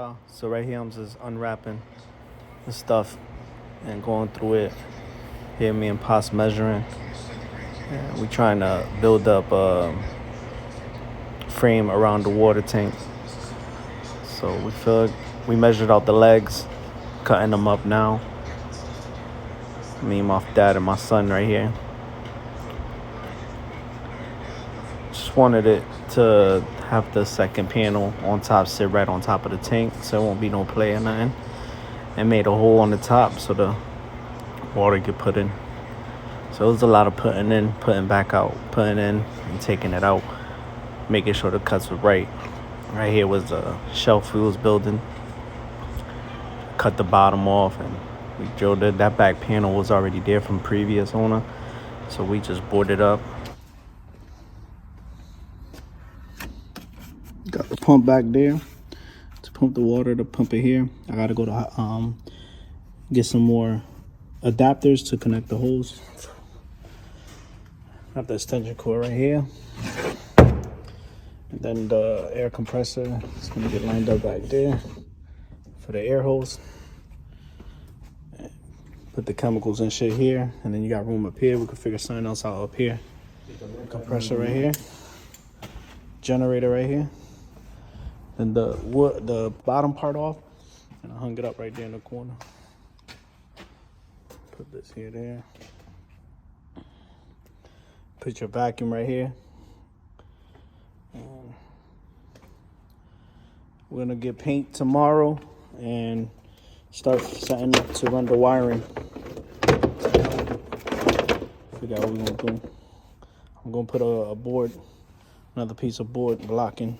y'all. So right here I'm just unwrapping the stuff and going through it. Here me and Pops measuring. And we trying to build up a frame around the water tank. So we measured out the legs, cutting them up now. Me, my dad, and my son right here. Just wanted it to have the second panel on top sit right on top of the tank so it won't be no play or nothing. And made a hole on the top so the water get put in. So it was a lot of putting in, putting back out, putting in and taking it out, making sure the cuts were right. Right here was the shelf we was building. Cut the bottom off and we drilled it. That back panel was already there from previous owner. So we just boarded up. Got the pump back there to pump the water, to pump it here. I gotta go to get some more adapters to connect the hose. Got the extension cord right here. And then the air compressor is gonna get lined up right there for the air hose. Put the chemicals and shit here, and then you got room up here. We could figure something else out up here. Compressor right here. Generator right here. And the bottom part off, and I hung it up right there in the corner. Put this here, there. Put your vacuum right here. And we're gonna get paint tomorrow and start setting up to run the wiring. Figure out what we're gonna do. I'm gonna put a board, another piece of board blocking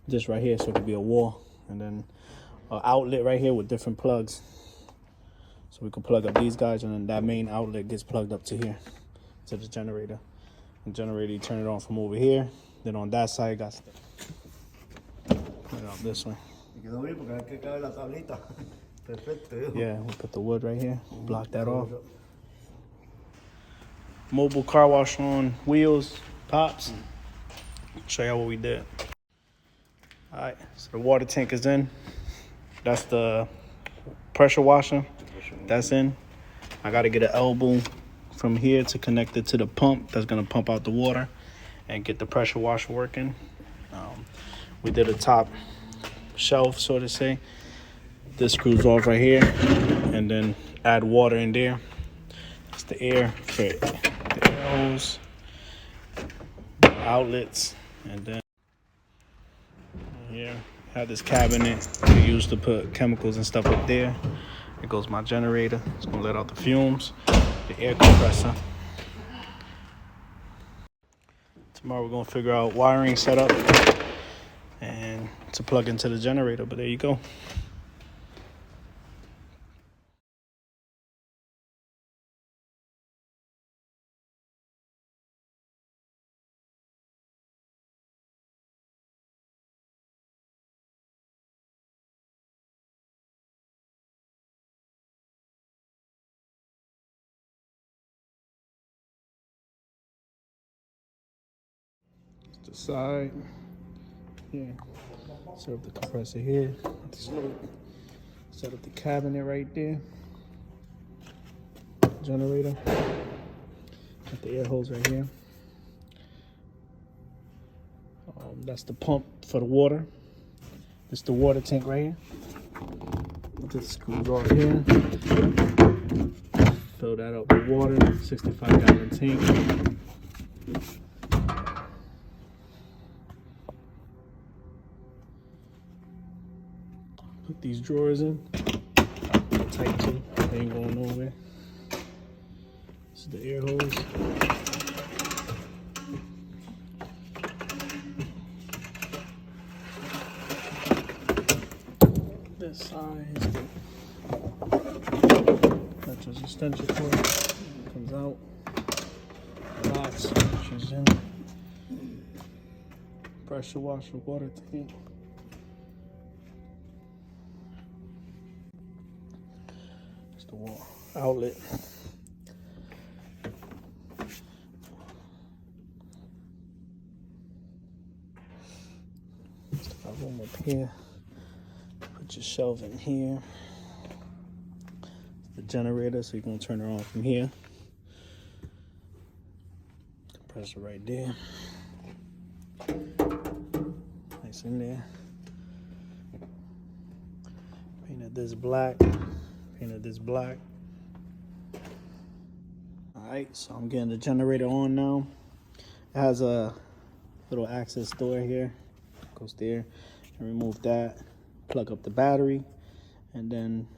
this right here so it could be a wall, and then an outlet right here with different plugs. So we can plug up these guys, and then that main outlet gets plugged up to here, to the generator. The generator, you turn it on from over here. Then on that side, got stuff. Put it out this way. Yeah, we'll put the wood right here, block that off. Mobile car wash on wheels, Pops. Show y'all what we did. All right, so the water tank is in. That's the pressure washer. That's in. I gotta get an elbow from here to connect it to the pump that's gonna pump out the water and get the pressure washer working. We did a top shelf, so to say. This screws off right here, and then add water in there. It's the air for the air hose, outlets, and then here have this cabinet we use to put chemicals and stuff up there. Here goes my generator. It's gonna let out the fumes. The air compressor. Tomorrow we're gonna figure out wiring setup and to plug into the generator, but there you go. The side here, set up the compressor here, set up the cabinet right there, generator, got the air hose right here. That's the pump for the water. It's the water tank right here. This screws off here, fill that up with water, 65-gallon tank. Put these drawers in. Tight too. They ain't going nowhere. This is the air hose. This side is that's just extension cord. Comes out. Box pushes in. Pressure washer, water tank. Wall outlet. Got room up here. Put your shelf in here. The generator, so you're gonna turn it on from here. Compressor right there. Nice in there. Painted this black. Painted this black. Alright, so I'm getting the generator on now. It has a little access door here. Goes there. And remove that. Plug up the battery. And then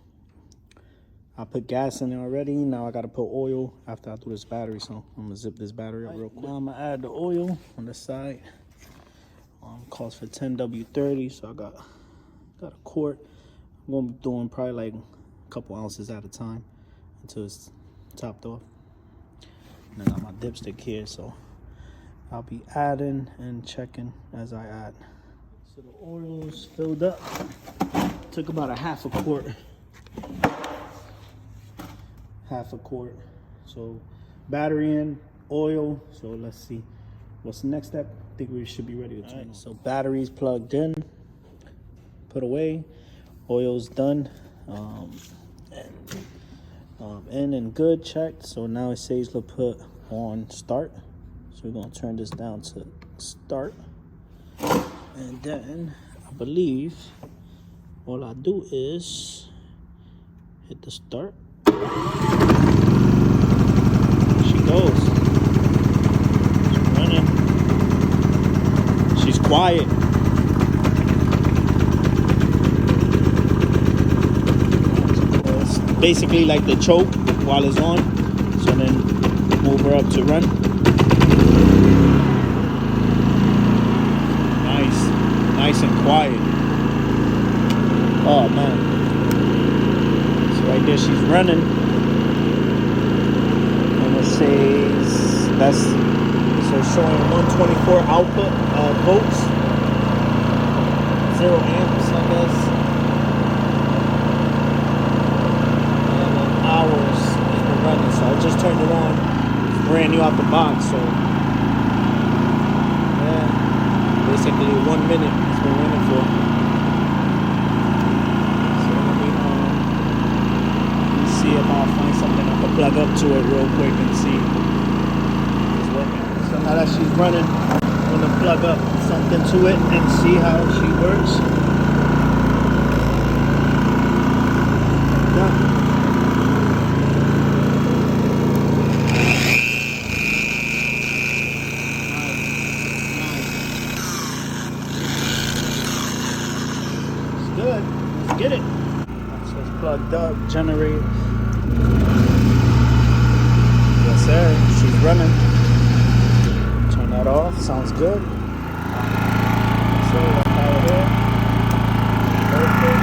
I put gas in there already. Now I gotta put oil after I do this battery. So I'm gonna zip this battery up real quick. Now I'm gonna add the oil on the side. Calls for 10W30, so I got a quart. I'm gonna be doing probably like a couple ounces at a time until it's topped off. And I got my dipstick here, so I'll be adding and checking as I add. So the oil's filled up. Took about a half a quart. So battery in, oil. So let's see what's the next step. I think we should be ready to turn on. So batteries plugged in, put away, oil's done, in and good, checked. So now it says to put on start. So we're gonna turn this down to start, and then I believe all I do is hit the start. She goes. She's running. She's quiet. It's basically like the choke while it's on. So then move her up to run. Nice and quiet. Oh man. So right there she's running. And it says that's so showing 124 output volts, 0 amps, I guess, and then hours it's been running. So I just turned it on. It's brand new out the box, so yeah, basically 1 minute it's been running for. So let me see if I'll find something I can plug up to it real quick and see. So now that she's running, I'm gonna plug up something to it and see how she works. It's good. Let's get it. So it's plugged up, generator. Yes, sir. She's running. That off, sounds good. So that's power there. Perfect.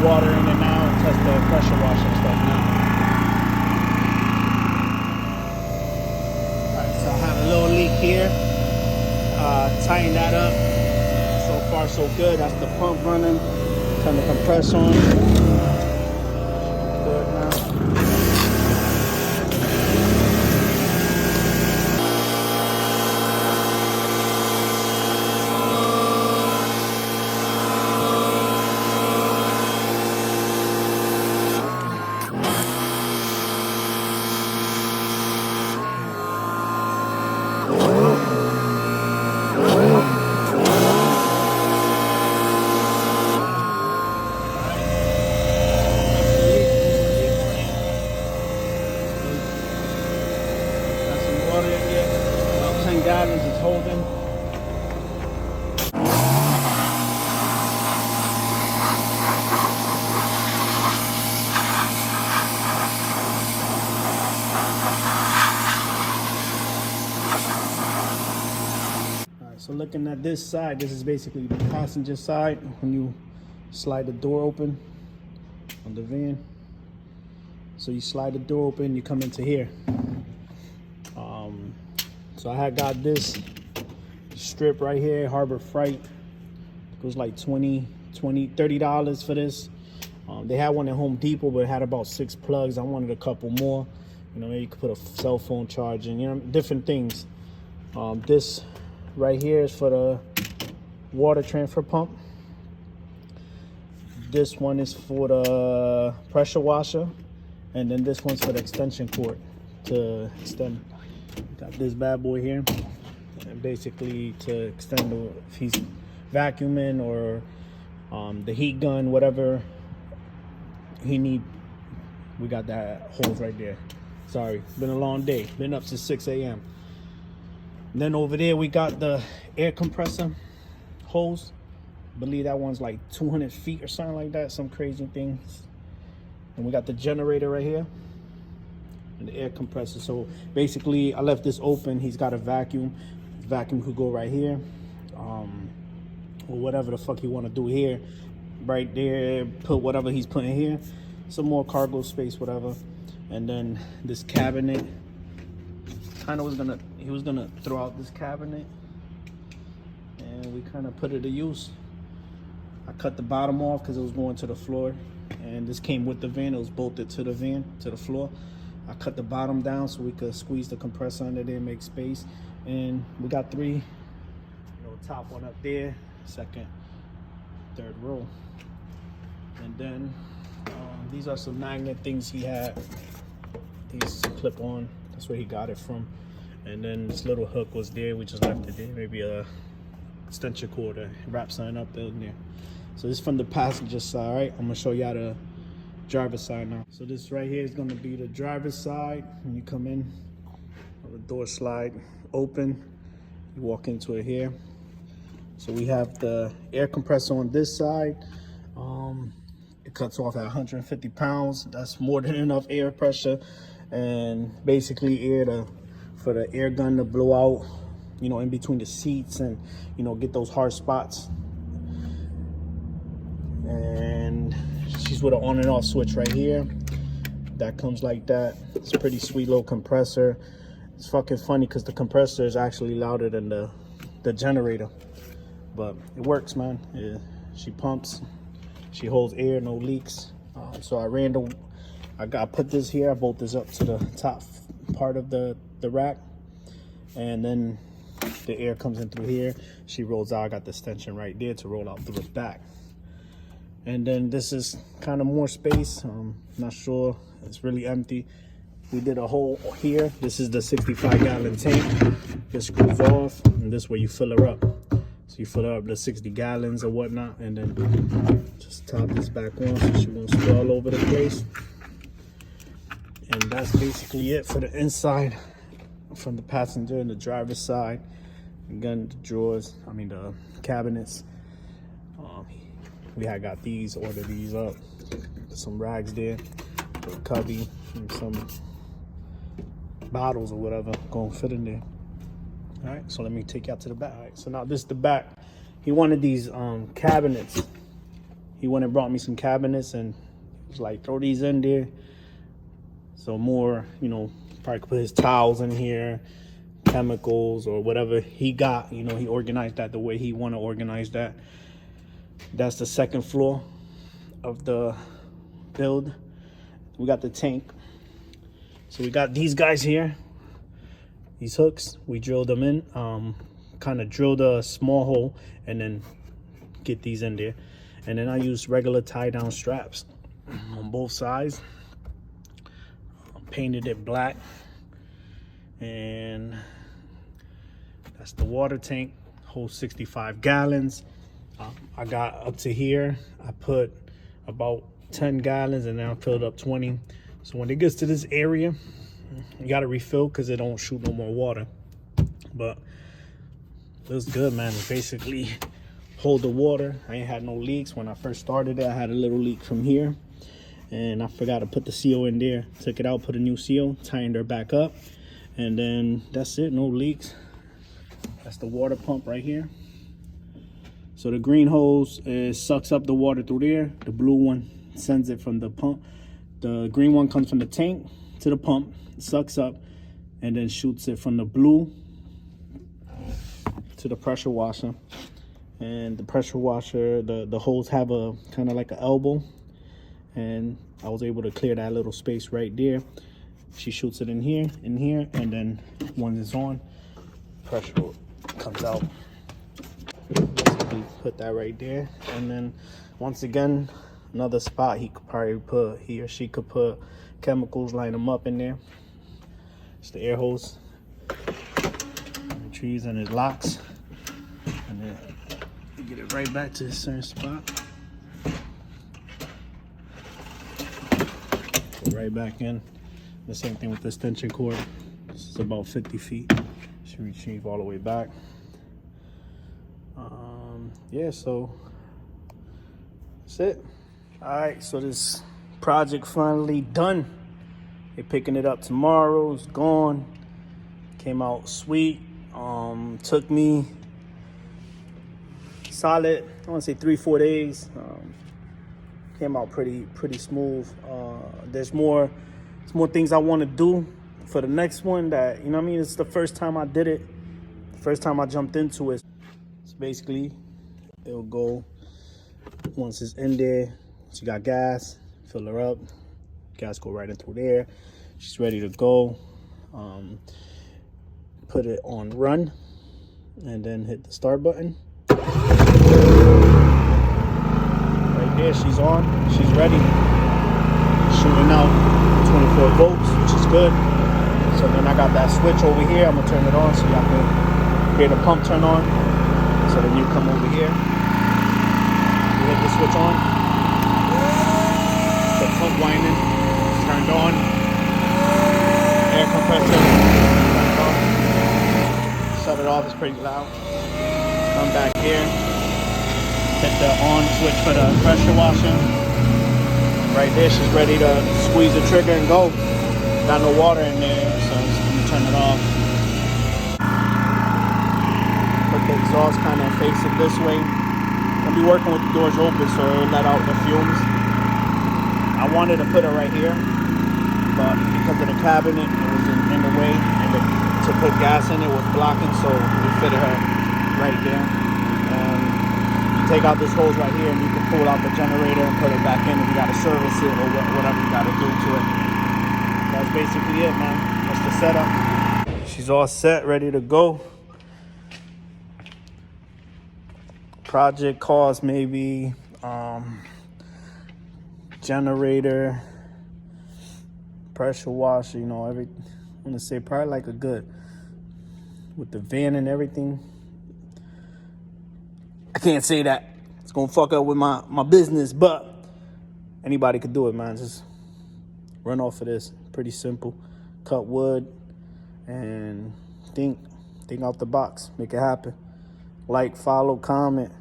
Water in it now and test the pressure washer stuff now. Alright, so I have a little leak here. Tighten that up. So far so good. That's the pump running. Turn the compressor on. Good now. So looking at this side, this is basically the passenger side. When you slide the door open on the van, so you slide the door open, you come into here. So I had got this strip right here, Harbor Freight. It was like $30 for this. They had one at Home Depot, but it had about 6 plugs. I wanted a couple more. You know, maybe you could put a cell phone charge in, you know, different things. This right here is for the water transfer pump. This one is for the pressure washer. And then this one's for the extension cord to extend. Got this bad boy here. And basically to extend the, if he's vacuuming or the heat gun, whatever he need, we got that hose right there. Sorry, been a long day. Been up since 6 a.m. Then over there we got the air compressor hose. I believe that one's like 200 feet or something like that, some crazy things. And we got the generator right here and the air compressor. So basically I left this open. He's got a vacuum. The vacuum could go right here, or whatever the fuck he want to do here. Right there, put whatever he's putting here. Some more cargo space, whatever. And then this cabinet, he was gonna throw out this cabinet, and we kind of put it to use. I cut the bottom off because it was going to the floor, and this came with the van. It was bolted to the van, to the floor. I cut the bottom down so we could squeeze the compressor under there and make space. And we got 3, you know, top one up there, second, third row. And then these are some magnet things he had. These clip on, that's where he got it from. And then this little hook was there, we just left it there. Maybe a extension cord to wrap something up in there. So this is from the passenger side, right? I'm gonna show y'all the driver's side now. So this right here is gonna be the driver's side. When you come in, the door slide open, you walk into it here. So we have the air compressor on this side. It cuts off at 150 pounds. That's more than enough air pressure, and basically air for the air gun to blow out, you know, in between the seats and, you know, get those hard spots. And she's with an on and off switch right here. That comes like that. It's a pretty sweet little compressor. It's fucking funny because the compressor is actually louder than the generator, but it works, man. Yeah, she pumps. She holds air, no leaks. So I put this here. I bolt this up to the top part of the rack, and then the air comes in through here. She rolls out. I got the extension right there to roll out through the back. And then this is kind of more space. Not sure. It's really empty. We did a hole here. This is the 65-gallon tank. This screws off, and this is where you fill her up. So you fill her up to 60 gallons or whatnot, and then just top this back on so she won't spill all over the place. And that's basically it for the inside, from the passenger and the driver's side. Again, the drawers, the cabinets. We had got these, ordered these up. Some rags there, a cubby, and some bottles or whatever gonna fit in there. All right, so let me take you out to the back. All right, so now this is the back. He wanted these cabinets. He went and brought me some cabinets, and was like, throw these in there. So more, you know, probably could put his towels in here, chemicals or whatever he got. You know, he organized that the way he want to organize that. That's the second floor of the build. We got the tank. So we got these guys here. These hooks, we drilled them in. Kind of drilled a small hole and then get these in there. And then I used regular tie-down straps on both sides. Painted it black. And that's the water tank, holds 65 gallons. I got up to here. I put about 10 gallons and now I filled up 20. So when it gets to this area, you got to refill because it don't shoot no more water. But it was good, man. It basically hold the water. I ain't had no leaks. When I first started it, I had a little leak from here. And I forgot to put the seal in there. Took it out, put a new seal, tightened her back up. And then that's it, no leaks. That's the water pump right here. So the green hose sucks up the water through there. The blue one sends it from the pump. The green one comes from the tank to the pump, sucks up, and then shoots it from the blue to the pressure washer. And the pressure washer, the hose have a kind of like an elbow, and I was able to clear that little space right there. She shoots it in here, and then when it's on, pressure comes out. Basically put that right there, and then once again, another spot he or she could put chemicals, line them up in there. It's the air hose, trees, and it locks, and then you get it right back to a certain spot. Go right back in. The same thing with the extension cord. This is about 50 feet. Should retrieve all the way back. Yeah, so that's it. All right, so this project finally done. They're picking it up tomorrow. It's gone. Came out sweet. Took me solid, I want to say 3-4 days. Came out pretty smooth. There's more things I want to do for the next one that, you know what I mean, it's the first time I did it, the first time I jumped into it. So basically it'll go, once it's in there, she got gas, fill her up, gas go right in through there, she's ready to go. Put it on run and then hit the start button. Right there, she's on, she's ready, shooting out 24 volts, which is good. So then I got that switch over here. I'm gonna turn it on so y'all can hear the pump turn on. So then you come over here, you hit the switch on, the pump winding turned on, air compressor turned on. Shut it off, it's pretty loud. Come back here, hit the on switch for the pressure washing. Right there, she's ready to squeeze the trigger and go. Got no water in there, so let me turn it off. Put the exhaust kind of facing this way. I'll be working with the doors open so it'll let out the fumes. I wanted to put it right here, but because of the cabinet, it was in the way, and to put gas in it was blocking, so we fitted her right there. Take out this hose right here and you can pull out the generator and put it back in if you got to service it or whatever you got to do to it. That's basically it, man. That's the setup. She's all set, ready to go. Project cost maybe generator, pressure washer, you know, I'm gonna say probably like a good, with the van and everything. I can't say that it's gonna fuck up with my business, but anybody could do it, man. Just run off of this. Pretty simple. Cut wood and think out the box. Make it happen. Like, follow, comment.